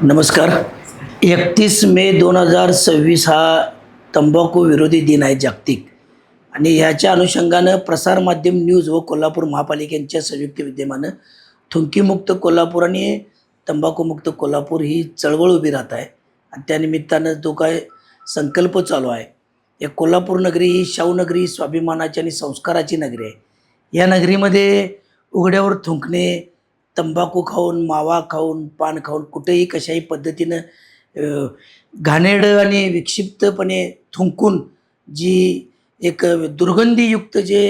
नमस्कार. 31 मे 2026 हा तंबाखू विरोधी दिन आहे जागतिक. आणि ह्याच्या अनुषंगानं प्रसारमाध्यम न्यूज व कोल्हापूर महापालिकेच्या संयुक्त विद्यमानं थुंकीमुक्त कोल्हापूर आणि तंबाखूमुक्त कोल्हापूर ही चळवळ उभी राहत आहे. आणि त्यानिमित्तानं जो काय संकल्प चालू आहे, या कोल्हापूर नगरी ही शाहू नगरी, स्वाभिमानाची आणि संस्काराची नगरी आहे. या नगरीमध्ये उघड्यावर थुंकणे, तंबाखू खाऊन, मावा खाऊन, पान खाऊन कुठेही कशाही पद्धतीनं घाणेरडं आणि विक्षिप्तपणे थुंकून जी एक दुर्गंधीयुक्त जे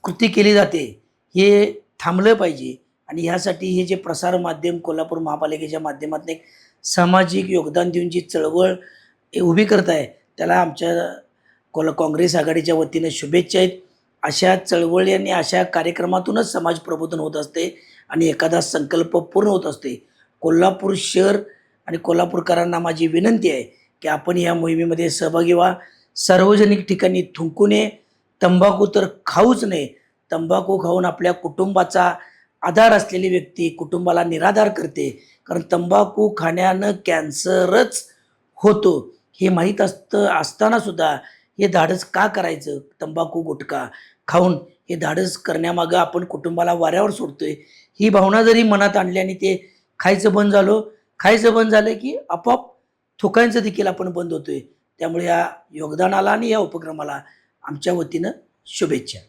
कृती केली जाते, हे थांबलं पाहिजे. आणि ह्यासाठी हे जे प्रसारमाध्यम कोल्हापूर महापालिकेच्या माध्यमातून एक सामाजिक योगदान देऊन जी चळवळ उभी करत आहे, त्याला आमच्या काँग्रेस आघाडीच्या वतीनं शुभेच्छा आहेत. अशा चळवळी आणि अशा कार्यक्रमातूनच समाज प्रबोधन होत असते आणि एखादा संकल्प पूर्ण होत असते. कोल्हापूर शहर आणि कोल्हापूरकरांना माझी विनंती आहे की आपण या मोहिमेमध्ये सहभागी व्हा. सार्वजनिक ठिकाणी थुंकू नये, तंबाखू तर खाऊच नये. तंबाखू खाऊन आपल्या कुटुंबाचा आधार असलेली व्यक्ती कुटुंबाला निराधार करते. कारण तंबाखू खाण्यानं कॅन्सरच होतो हे माहीत असतानासुद्धा हे धाडस का करायचं? तंबाखू गुटखा खाऊन हे धाडस करण्यामागं आपण कुटुंबाला वाऱ्यावर सोडतोय, ही भावना जरी मनात आणली आणि ते खायचं बंद झालं की आपोआप थुकायचं देखील आपण बंद होतोय. त्यामुळे या योगदानाला आणि या उपक्रमाला आमच्या वतीनं शुभेच्छा.